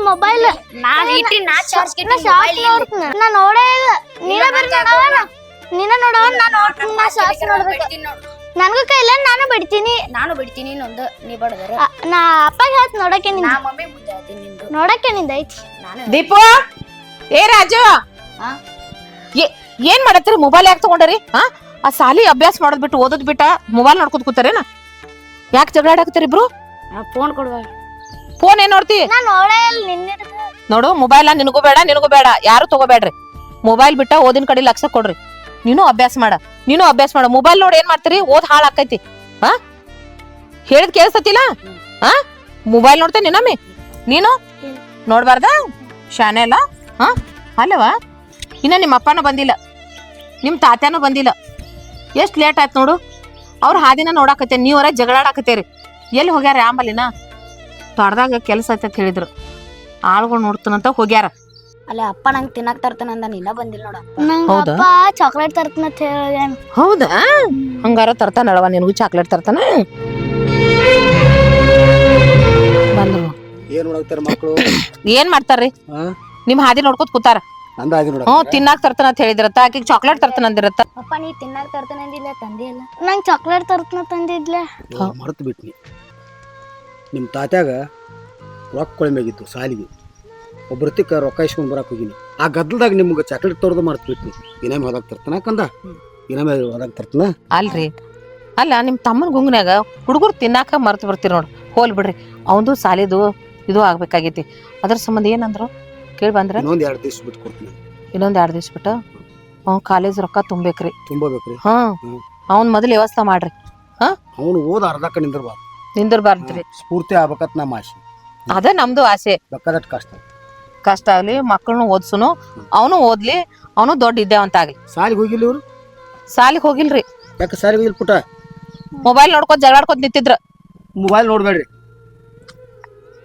Mobile ನಾ ಇಟ್ಟಿ ನಾ ಚಾರ್ಜ್ ಗಿಟ್ಟಿ ನಾ ನೋಡೇ ಇಲ್ಲ ನೀನ ನೋಡವ ನಾ ನೋಡ್ತೀನಿ ನಾ ಶಾರ್ಟ್ಸ್ ನೋಡ್ಬೇಕು ನನಗೂ ಕೈಲ ನಾನು ಬಿಡ್ತೀನಿ ಇನ್ನೊಂದು ನೀ ಬಡದರ ನಾ ಅಪ್ಪಗೆ ಹೇಳ್ತ ನೋಡಕ್ಕೆ ನಾ ಮಮ್ಮಿ ಮುಂದೆ ಹೇಳ್ತೀನಿ ನಿಂದು ನೋಡಕ್ಕೆ ನಿಂದ ಐತಿ ದೀಪು ಏ ರಾಜು ಏನ್ ಮಾಡತ್ತೀರಿ ಮೊಬೈಲ್ ಯಾಕೆ ತಗೊಂಡರಿ ಆ ಸಾಲಿ ಅಭ್ಯಾಸ ಮಾಡೋದ್ ಬಿಟ್ಟು ಓದೋದ್ ಬಿಟ್ಟ ಮೊಬೈಲ್ ನೋಡ್ಕೊತ ಕೂತಾರೇನ ಯಾಕೆ ಜಗಳ ಆಡಾಕತ್ತೀರಿ ಇಬ್ರು ಫೋನ್ ಕೊಡುವ ಫೋನ್ ಏನ್ ನೋಡ್ತಿ ನಾ ನೋಡೇ ಇಲ್ಲ ನಿನ್ನೆ ನೋಡು ಮೊಬೈಲ್ ನಿನಗೂ ಬೇಡ ಯಾರು ತಗೋಬೇಡ್ರಿ ಮೊಬೈಲ್ ಬಿಟ್ಟ ಓದಿನ ಕಡೆ ಲಕ್ಷ ಕೊಡ್ರಿ ನೀನು ಅಭ್ಯಾಸ ಮಾಡ ಮೊಬೈಲ್ ನೋಡಿ ಏನ್ ಮಾಡ್ತೀರಿ ಓದ್ ಹಾಳ್ ಆಕೈತಿ ಹೇಳಿದ್ ಕೇಳಿಸ್ತತಿಲ್ಲ ಮೊಬೈಲ್ ನೋಡ್ತೇನೆ ನಿನ್ನಮ್ಮಿ ನೀನು ನೋಡ್ಬಾರ್ದ ಶಾನೆ ಅಲ್ಲ ಅಲ್ಲವಾ ಇನ್ನ ನಿಮ್ಮ ಅಪ್ಪನೂ ಬಂದಿಲ್ಲ ನಿಮ್ ತಾತ್ಯಾನೂ ಬಂದಿಲ್ಲ ಎಷ್ಟ್ ಲೇಟ್ ಆಯ್ತು ನೋಡು ಅವ್ರ ಹಾದಿನ ನೋಡಾಕತ್ತೇನೆ ನೀವರ ಜಗಳಾಡಾಕತ್ತೇರಿ ಎಲ್ಲಿ ಹೋಗ್ಯಾರ ಆಂಬಲಿನ ತೋಟದಾಗ ಕೆಲಸ ಐತೆ ಅಂತ ಹೇಳಿದ್ರು ಆಳ್ಗಳು ನೋಡ್ತಾನಂತ ಹೋಗ್ಯಾರ ಅಲ್ಲ ಅಪ್ಪ ನಂಗೆ ತಿನ್ನಕ್ ತರ್ತಾನ ಅಂದ ಇನ್ನ ಬಂದಿಲ್ಲ ನೋಡ ನಂಗೆ ಅಪ್ಪ ಚಾಕ್ಲೇಟ್ ತರ್ತಾನ ಅಂತ ಹೇಳ್ಯಾನ ಹೌದಾ ಹಂಗಾರ ತರ್ತಾನಳವ ನಿನಗೂ ಚಾಕ್ಲೇಟ್ ತರ್ತಾನ ಬಂದ್ರು ಏನ್ ಮಾಡಾಕ್ತಾರ ಮಕ್ಕಳು ಏನ್ ಮಾಡ್ತಾರ್ರಿ ನಿಮ್ ಹಾದಿ ನೋಡ್ಕೊತ ಕೂತಾರ ತಿನ್ನಾಕ್ ತರ್ತಾನ ಅಂತ ಹೇಳಿದ್ರತ್ತ ಆಕಿಗ್ ಚಾಕ್ಲೇಟ್ ತರ್ತಾನ ಅಂದಿರತ್ತ ಅಪ್ಪ ನೀ ತಿನ್ನಕ್ ತರ್ತಾನ ಅಂದಿಲ್ಲ ತಂದಿಲ್ಲ ನಂಗೆ ಚಾಕ್ಲೇಟ್ ತರ್ತಾನ ತಂದಿದ್ಲೆ ಮರ್ತು ಬಿಟ್ನಿ ನಿಮ್ಮ ತಾತ್ಯಾಗ ರೊಕ್ಕ ಕೊಳಿಮ್ಯಾಗಿತ್ತು ಸಾಲಿಗೆ ಒಬ್ಬರತಿಕ್ಕ ರೊಕ್ಕ ಇಸ್ಕೊಂಡ್ ಬರಕ್ ಹೋಗಿನಿ ಆ ಗದ್ದಲ್ದಾಗ ನಿಮ್ಗೆ ಚಾಕ್ಲೇಟ್ ತರೋದು ಮರ್ತು ಬಿಟ್ನಿ ಇನ್ನೊಮ್ಮೆ ಹೋದಾಗ ತರ್ತಾನ ಕಂದ ಇನ್ನೊಮ್ಮೆ ಹೋದಾಗ ತರ್ತಾನ ಅಲ್ರಿ ಅಲ್ಲ ನಿಮ್ ತಮ್ಮನ ಗುಂಗ್ನ್ಯಾಗ ಹುಡುಗರು ತಿನ್ನಾಕ ಮರ್ತು ಬರ್ತೀರಿ ನೋಡ್ರಿ ಹೋಲ್ ಬಿಡ್ರಿ ಅವಂದು ಸಾಲಿದು ಇದು ಆಗ್ಬೇಕಾಗೈತಿ ಅದ್ರ ಸಂಬಂಧ ಏನಂದ್ರು ಕೇಳಿ ಬಂದ್ರ ಇನ್ನೊಂದ್ 2 ದಿವಸ ಬಿಟ್ಟು ಕೊಡ್ತೀನಿ ಇನ್ನೊಂದ್ 2 ದಿವಸ ಬಿಟ್ಟು ಅವ್ನ್ ಕಾಲೇಜ್ ರೊಕ್ಕ ತುಂಬಬೇಕ್ರಿ ತುಂಬಬೇಕ್ರಿ ಅವ್ನ್ ಮೊದಲು ವ್ಯವಸ್ಥೆ ಮಾಡ್ರಿ ಅವನು ಓದ್ ಅರ್ಧಕ್ಕ ನಿಂದಿರ್ಬಾರ್ದ್ರಿ ಸ್ಫೂರ್ತಿ ಆಗ್ಬೇಕತ್ ನಮ್ಮ ಆಸೆ ಅದ ನಮ್ದು ಆಸೆ ಬೇಕಾದಟ್ ಕಷ್ಟ ಆಗ್ಲಿ ಮಕ್ಕಳನ್ನು ಓದ್ಸುನು ಅವನು ಓದ್ಲಿ ಅವನು ದೊಡ್ಡ ಇದ್ದೇವಂತ ಆಗ್ಲಿ ಸಾಲಿಗೆ ಹೋಗಿಲ್ಲ ಇವ್ರು ಸಾಲಿಗೆ ಹೋಗಿಲ್ರಿ ಯಾಕೆ ಸಾಲಿಗೆ ಹೋಗಿಲ್ಲ ಪುಟ ಮೊಬೈಲ್ ನೋಡ್ಕೊತ ಜಗಳಾಡ್ಕೊತ ನಿಂತಿದ್ರ ಮೊಬೈಲ್ ನೋಡ್ಬೇಡ್ರಿ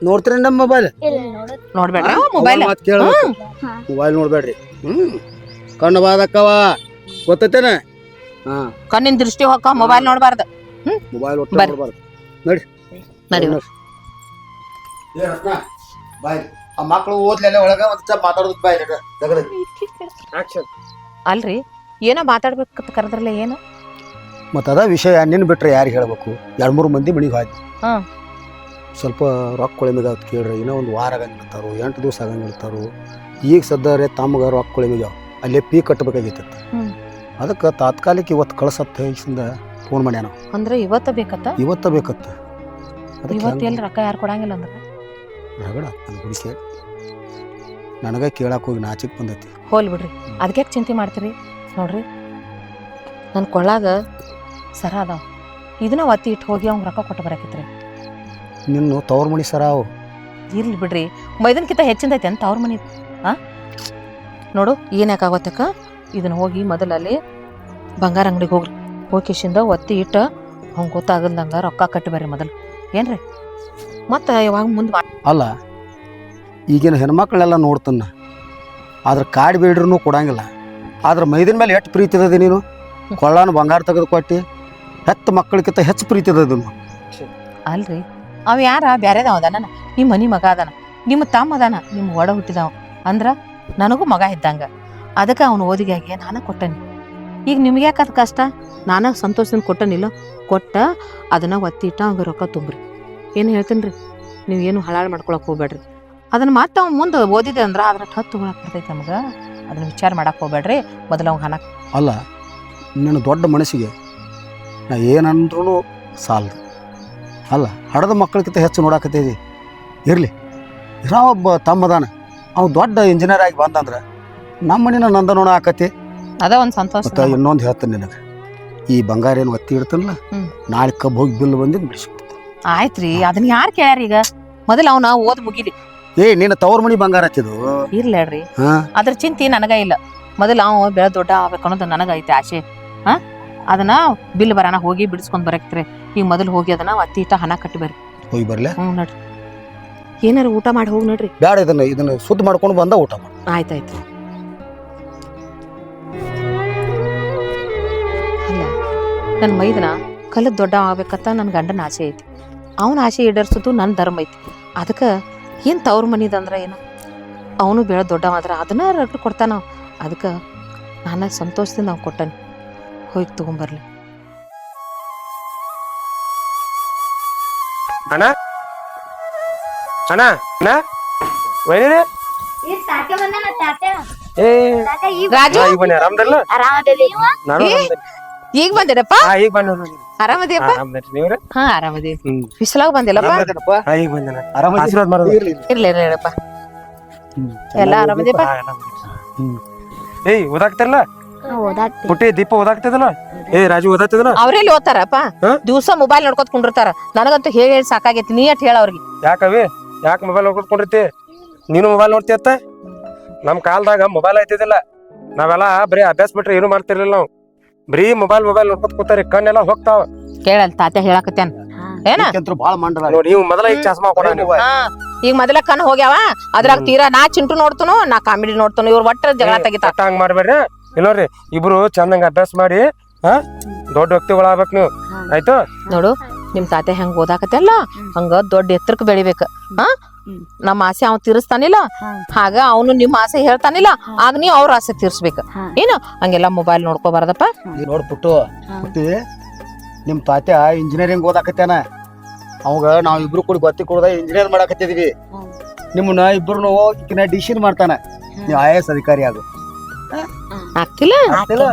ನೋಡ್ತೀರ ನಮ್ಮ ಮೊಬೈಲ್ ನೋಡ್ಬೇಡ್ರಿ ಮೊಬೈಲ್ ಮೊಬೈಲ್ ನೋಡ್ಬೇಡ್ರಿ ಕಣ್ಣು ಬಾದಕ್ಕವ ಗೊತ್ತೈತೇನ ಕಣ್ಣಿನ ದೃಷ್ಟಿ ಹೋಗ ಮೊಬೈಲ್ ನೋಡ್ಬಾರ್ದ ಮೊಬೈಲ್ ನೋಡ್ಬಾರ್ದು ನಡಿ ಬಾಯ್ ಆ ಮಕ್ಕಳು ಓದ್ಲೆಲ್ಲ ಒಳಗ ಒಂದ್ ಸ್ವಲ್ಪ ಮಾತಾಡೋದ್ ಬಾಯ್ ಅಲ್ರಿ ಏನೋ ಮಾತಾಡ್ಬೇಕಂತ ಕರೆದ್ರಲ್ಲ ಏನು ಮತ್ತ ಅದ ವಿಷಯ ನಿನ್ ಬಿಟ್ರೆ ಯಾರಿಗೆ ಹೇಳ್ಬೇಕು 2-3 ಮಂದಿ ಮನಿಗೆ ಹೋಯ್ತು ಸ್ವಲ್ಪ ರೊಕ್ಕ ಕೊಳಿಮಿಗಾವ್ ಕೇಳ್ರಿ ಇನ್ನೂ ಒಂದು ವಾರ ಆಗಂಗಿರ್ತಾರು 8 ದಿವಸ ಆಗಂಗಿರ್ತಾರು ಈಗ ಸದ್ದರೆ ತಮ್ಗೆ ರೊಕ್ಕ ಕೊಳಿಮಿಗಾವ್ ಅಲ್ಲೇ ಪೀ ಕಟ್ಟಬೇಕಾಗಿತ್ತ ಅದಕ್ಕೆ ತಾತ್ಕಾಲಿಕ ಇವತ್ತು ಕಳ್ಸತ್ತ ಹಿಂದ ಫೋನ್ ಮಾಡ್ಯಾನ ಅಂದ್ರೆ ಇವತ್ತ ಬೇಕತ್ತ ಇವತ್ತು ಎಲ್ಲಿ ರೊಕ್ಕ ಯಾರು ಕೊಡಂಗಿಲ್ಲ ಅಂದ್ರೆ ರಗಡ ನನ್ನ ಹುಡುಕಿ ನನಗೆ ಕೇಳಕ್ಕೆ ಹೋಗಿ ನಾಚಿಕ್ ಬಂದೈತಿ ಹೋಲ್ ಬಿಡ್ರಿ ಅದಕ್ಕೆ ಚಿಂತೆ ಮಾಡ್ತೀರಿ ನೋಡ್ರಿ ನನ್ನ ಕೊಳ್ಳಾಗ ಸರ ಅದಾವ ಇದನ್ನ ಒತ್ತಿ ಇಟ್ಟು ಹೋಗಿ ಅವ್ನ ರೊಕ್ಕ ಕೊಟ್ಟು ಬರಾಕಿತ್ರಿ ನಿನ್ನ ತವ್ರ ಮನಿ ಸರ ಅವು ಇರ್ಲಿ ಬಿಡ್ರಿ ಮೈದನ್ಕಿಂತ ಹೆಚ್ಚಿಂದೈತೆ ಅಂತ ಅವ್ರ ಮನಿ ನೋಡು ಏನಾಕಾಗತ್ತಕ್ಕ ಇದನ್ನ ಹೋಗಿ ಮೊದಲಲ್ಲಿ ಬಂಗಾರ ಅಂಗಡಿಗೆ ಹೋಗ್ರಿ ಹೋಗಿಶಿಂದ ಒತ್ತಿ ಇಟ್ಟು ಅವ್ನು ಗೊತ್ತಾಗಲ್ದಂಗ ರೊಕ್ಕ ಕಟ್ಟಿ ಬರ್ರಿ ಮೊದಲು ಏನ್ರಿ ಮತ್ತೆ ಯಾವಾಗ ಮುಂದೆ ಅಲ್ಲ ಈಗಿನ ಹೆಣ್ಮಕ್ಳೆಲ್ಲ ನೋಡ್ತನ್ನ ಆದ್ರೆ ಕಾಡು ಬೇಡ್ರೂ ಕೊಡಂಗಿಲ್ಲ ಆದ್ರೆ ಮೈದಿನ ಮೇಲೆ ಎಷ್ಟು ಪ್ರೀತಿ ಇದ್ದದೆ ನೀನು ಕೊಳ್ಳಾನ ಬಂಗಾರ ತೆಗೆದು ಕೊಟ್ಟು ಹೆತ್ತ ಮಕ್ಕಳಿಗಿಂತ ಹೆಚ್ಚು ಪ್ರೀತಿ ಇದ್ದದನ್ನು ಅಲ್ರಿ ಅವ ಯಾರ ಬ್ಯಾರೆದವ ಅದಾನ ನಿಮ್ಮ ಮನಿ ಮಗ ಅದಾನ ನಿಮ್ಮ ತಮ್ಮ ಅದಾನ ನಿಮ್ಮ ಒಡ ಹುಟ್ಟಿದವ ಅಂದ್ರ ನನಗೂ ಮಗ ಇದ್ದಂಗ ಅದಕ್ಕೆ ಅವನು ಓದಿಗಾಗಿ ನಾನು ಕೊಟ್ಟನಿ ಈಗ ನಿಮ್ಗೆ ಯಾಕೆ ಅದು ಕಷ್ಟ ನಾನು ಸಂತೋಷದಿಂದ ಕೊಟ್ಟನಿಲ್ಲ ಕೊಟ್ಟ ಅದನ್ನ ಒತ್ತಿ ಇಟ್ಟ ಹಂಗೆ ರೊಕ್ಕ ತುಂಬ್ರಿ ಏನು ಹೇಳ್ತೀನಿ ರೀ ನೀವು ಏನು ಹಳಾಳು ಮಾಡ್ಕೊಳಕ್ ಹೋಗ್ಬೇಡ್ರಿ ಅದನ್ನ ಮತ್ತೆ ಅವ್ನು ಮುಂದೆ ಓದಿದೆ ಅಂದ್ರೆ ಅದ್ರ ಹತ್ತು ತೊಗೊಳಕ್ ಬರ್ತೈತೆ ನಮ್ಗೆ ಅದನ್ನ ವಿಚಾರ ಮಾಡಕ್ ಹೋಗ್ಬೇಡ್ರಿ ಮೊದಲು ಅವ್ನು ಹಣ ಅಲ್ಲ ನಿನ್ನ ದೊಡ್ಡ ಮನಸ್ಸಿಗೆ ನಾ ಏನಂದ್ರೂ ಸಾಲದು ಅಲ್ಲ ಹಡದ ಮಕ್ಕಳಿಗಿಂತ ಹೆಚ್ಚು ನೋಡಾಕತ್ತೀವಿ ಇರಲಿ ಇರೋ ಒಬ್ಬ ತಮ್ಮದಾನ ಅವ್ ದೊಡ್ಡ ಇಂಜಿನಿಯರ್ ಆಗಿ ಬಂದಂದ್ರೆ ನಮ್ಮ ಮನಿನ ನಂದ ನೋಡ ಆಕತಿ ಅದ ಒಂದು ಸಂತೋಷ ಮತ್ತು ಇನ್ನೊಂದು ಹೇಳ್ತೇನೆ ನಿನಗೆ ಈ ಬಂಗಾರ ಏನು ಒತ್ತಿ ಇಡ್ತಾನಲ್ಲ ನಾಳೆ ಕಬ್ಬು ಹೋಗಿ ಬಿಲ್ ಬಂದಿದ್ದು ಬಿಡಿಸ್ಬಿಡ್ತೀನಿ ಆಯ್ತ್ರಿ ಅದನ್ನ ಯಾರು ಕೇಳ್ಯಾರ ಈಗ ಮೊದಲು ಅವನ ಓದ್ ಮುಗಿಲಿ ನಿನ್ನ ತವ್ರ ಮನಿ ಬಂಗಾರ ಹಚ್ಚಿದು ಇರ್ಲೇಡ್ರಿ ಅದ್ರ ಚಿಂತೆ ನನಗ ಇಲ್ಲ ಮೊದಲು ಅವ ಬೆಳೆ ದೊಡ್ಡ ಆಗ್ಬೇಕು ಅನ್ನೋದು ನನಗೈತೆ ಆಸೆ ಅದನ್ನ ಬಿಲ್ ಬರಾನ ಹೋಗಿ ಬಿಡಿಸ್ಕೊಂಡ್ ಬರಕ್ತ್ರಿ ಈಗ ಮೊದಲು ಹೋಗಿ ಅದನ್ನ ಒತ್ತಿ ಇಟ್ಟ ಹಣ ಕಟ್ಟಿ ಬರ್ರಿ ಹೋಗಿ ಬರ್ಲೆ ನೋಡ್ರಿ ಏನಾರು ಊಟ ಮಾಡಿ ಹೋಗಿ ನೋಡ್ರಿ ಬೇಡ ಇದನ್ನ ಶುದ್ಧ ಮಾಡ್ಕೊಂಡು ಬಂದ ಊಟ ಮಾಡಿ ಆಯ್ತಾಯ್ತು ಅಲ್ಲ ನನ್ನ ಮೈದನ ಕಲ್ಲದ್ ದೊಡ್ಡ ಆಗ್ಬೇಕಂತ ನನ್ನ ಗಂಡನ ಆಸೆ ಐತಿ ಅವನ ಆಸೆ ಈಡೇರ್ಸೋದು ನನ್ನ ಧರ್ಮ ಐತಿ ಅದಕ್ಕೆ ಏನ್ ತವ್ರ ಮನಿದಂದ್ರ ಏನು ಅವನು ಬೆಳೆ ದೊಡ್ಡ ಮಾತ್ರ ಅದನ್ನ ರೊಕ್ಕ ಕೊಡ್ತಾನ ಅದಕ್ಕೆ ನಾನು ಸಂತೋಷದಿಂದ ಅವ್ನು ಕೊಟ್ಟಾನೆ ಹೋಗಿ ತಗೊಂಬರ್ಲಿ. ಅಣ್ಣ ಅಣ್ಣ ಅಣ್ಣ ವೈನಿರಿ ಏ ರಾಜು ಈಗ ಬನ್ನಿ ಆರಾಮದಲ್ಲ ನಾನು ಈಗ ಬಂದಿರಪ್ಪ ಈಗ ಬಂದ ಆರಾಮದಿಯಪ್ಪ? ಆರಾಮದ್ರಿ ನೀವ್ರಿ ಹಾ ಆರಾಮದಿ. ಬಿಸಿಲಾಗ ಬಂದಿಲ್ಲಪ್ಪ? ಈಗ ಬಂದನ ಆಶೀರ್ವಾದ ಮಾಡೋದು ಇರ್ಲಿ ಹೇಳಪ್ಪ. ಎಲ್ಲ ಆರಾಮದಿಯಪ್ಪ? ಏಯ್ ಓದಾಕ್ತಿರಲ್ಲ ಪುಟ್ಟಿ ದೀಪ ಓದಾಕ್ತಿದಲ್ಲ ಏ ರಾಜು ಓದಾಕ್ತಿದಲ್ಲ ಅವ್ರೆಲ್ಲಿ ಓದ್ತಾರಪ್ಪ? ದಿವ್ಸ ಮೊಬೈಲ್ ನೋಡ್ಕೊತ ಕುಂಡಿರ್ತಾರ. ನನಗಂತೂ ಹೇಳಿ ಸಾಕಾಗೈತಿ. ನೀ ಅಟ್ ಹೇಳ ಅವ್ರಿಗೆ. ಯಾಕವಿ ಯಾಕೆ ಮೊಬೈಲ್ ನೋಡ್ಕೊಂಡಿರ್ತಿ? ನೀನು ಮೊಬೈಲ್ ನೋಡ್ತಿ ಅತ್ತ? ನಮ್ ಕಾಲದಾಗ ಮೊಬೈಲ್ ಐತಿದಿಲ್ಲ. ನಾವೆಲ್ಲ ಬರೀ ಅಭ್ಯಾಸ ಬಿಟ್ರೆ ಏನು ಮಾಡ್ತಿರ್ಲಿಲ್ಲ ನಾವು. ಬರೀ ಮೊಬೈಲ್ ನೋಡ್ಕೊತ ಕೂತಾರಿ ಕಣ್ಣೆಲ್ಲ ಹೋಗ್ತಾವ. ಕೇಳಲ್ ತಾತ ಹೇಳಾಕತ್ಯಾನ ಏನ ಬಾಳ ಮಂಡಲ ನೋಡಿ ನೀವು ಮೊದಲ ಈಗ ಚಸ್ಮಾ ಕೊಡ ನೀವು. ಈಗ ಮೊದಲ ಕಣ್ ಹೋಗ್ಯಾವ ಅದ್ರಾಗ ತೀರಾ ನಾ ಚಿಂಟು ನೋಡ್ತನು ನಾ ಕಾಮಿಡಿ ನೋಡ್ತನು. ಇವ್ರ ಒಟ್ಟ ಜಗಳ ತೆಗಿತಾರ. ಹಂಗ ಮಾಡ್ಬೇಡ್ರಿ. ಇಲ್ಲೋರಿ ಇಬ್ರು ಚಂದಂಗ ಅಭ್ಯಾಸ ಮಾಡಿ ದೊಡ್ಡ ವ್ಯಕ್ತಿಗಳಾಗ್ಬೇಕು ನೀವು. ಆಯ್ತು ನೋಡು ನಿಮ್ ತಾತೆ ಹೆಂಗ್ ಓದಾಕತ್ತಲ್ಲ ಹಂಗ ದೊಡ್ಡ ಎತ್ತರಕ್ ಬೆಳಿಬೇಕ. ನಮ್ಮ ಆಸೆ ಅವ್ ತೀರಿಸ್ತಾನಿಲ್ಲ ಹಾಗ ಅವನು ನಿಮ್ ಆಸೆ ಹೇಳ್ತಾನಿಲ್ಲ ಆಗ ನೀವ್ ಅವ್ರ ಆಸೆ ತೀರ್ಸ್ಬೇಕ. ಏನ ಹಂಗೆಲ್ಲಾ ಮೊಬೈಲ್ ನೋಡ್ಕೋಬಾರ್ದಪ್ಪ. ನೋಡ್ಬಿಟ್ಟು ಪುಟ್ಟಿ ನಿಮ್ ತಾತ್ಯ ಇಂಜಿನಿಯರಿಂಗ್ ಓದಾಕತ್ಯಾನ. ಅವಾಗ ನಾವ್ ಇಬ್ರು ಕೂಡ ಗೊತ್ತಿ ಕೊಡದ ಇಂಜಿನಿಯರ್ ಮಾಡಾಕತ್ತಿದೀವಿ. ನಿಮ್ಮನ್ನ ಇಬ್ರು ಈಕಿನ ಡಿಸಿಷನ್ ಮಾಡ್ತಾನ ನೀವು IAS ಅಧಿಕಾರಿ ಆಗು. ಆಗ್ತಿಲ್ಲ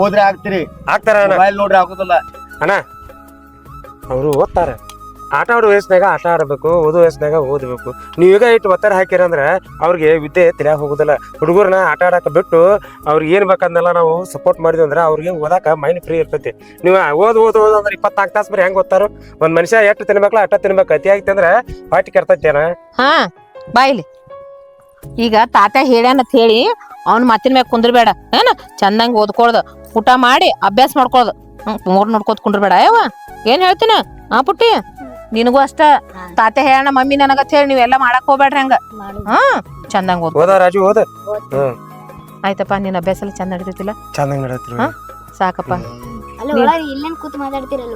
ಓದ್ರೆ ಆಗ್ತೀರಿ, ಆಗ್ತಾರ ಮೊಬೈಲ್ ನೋಡ್ರಿ ಆಗುದಿಲ್ಲ. ಅಣ್ಣ ಅವರು ಓದ್ತಾರ. ಆಟ ಆಡೋ ವಯಸ್ಸಿನಾಗ ಆಟ ಆಡ್ಬೇಕು, ಓದೋ ವಯಸ್ಸಿನಾಗ ಓದ್ಬೇಕು. ನೀವೀಗ ಇಟ್ಟು ಒತ್ತಡ ಹಾಕಿರಂದ್ರ ಅವ್ರಿಗೆ ವಿದ್ಯೆ ತಿಳಿಯಾಗ ಹೋಗುದಿಲ್ಲ. ಹುಡುಗರನ್ನ ಆಟ ಆಡಕ ಬಿಟ್ಟು ಅವ್ರಿಗೆ ಏನ್ ಬೇಕಂದೆಲ್ಲ ನಾವು ಸಪೋರ್ಟ್ ಮಾಡಿದ್ವಿ ಅಂದ್ರೆ ಅವ್ರಿಗೆ ಓದಾಕ ಮೈಂಡ್ ಫ್ರೀ ಇರ್ತೈತಿ. ನೀವು ಓದ್ ಅಂದ್ರೆ 24 ತಾಸು ಬರೀ ಹೆಂಗ್ ಓದ್ತಾರ? ಒಂದ್ ಮನುಷ್ಯ ಎಷ್ಟು ತಿನ್ಬೇಕಲ್ಲ ಅಟ್ಟ ತಿನ್ಬೇಕು. ಅತಿ ಆಗಿತ್ತಂದ್ರ ಪಾಟಿ ಕೆರ್ತೈತೇನ? ಹಾ ಬಾಯ್ಲಿ ಈಗ ತಾತ ಹೇಳ್ಯಾನತ್ ಹೇಳಿ ಅವ್ನ ಮಾತಿನ ಮ್ಯಾಗ ಕುಂದ್ರಬೇಡ. ಏನ ಚಂದಂಗ್ ಓದ್ಕೊಳ್ದ ಊಟ ಮಾಡಿ ಅಭ್ಯಾಸ ಮಾಡ್ಕೊಳ್ದು. ಮೂರ್ ನೋಡ್ಕೋತ ಕುಂದ್ರಬೇಡ. ಯಾವ ಏನ್ ಹೇಳ್ತೀನ ಆ ಪುಟ್ಟಿ ನಿನಗೂ ಅಷ್ಟ ತಾತೆ ಹೇಳಣ ಮಮ್ಮಿ ನನಗತ್ ಹೇಳಿ ನೀವೆಲ್ಲಾ ಮಾಡಕ್ ಹೋಗ್ಬೇಡ್ರಿ ಹಂಗ. ಹಾ ಚಂದಂಗ್ ಓದ ರಾಜು ಓದ. ಆಯ್ತಪ್ಪ ನಿನ್ ಅಭ್ಯಾಸ ಎಲ್ಲ ಚಂದ ನಡೀತಿಲ್ಲ? ಚಂದಂಗ್ ನಡೀತಿರಿ. ಸಾಕಪ್ಪ. ಇಲ್ಲೇನ್ ಕೂತ್ ಮಾತಾಡ್ತಿರಲ್ಲ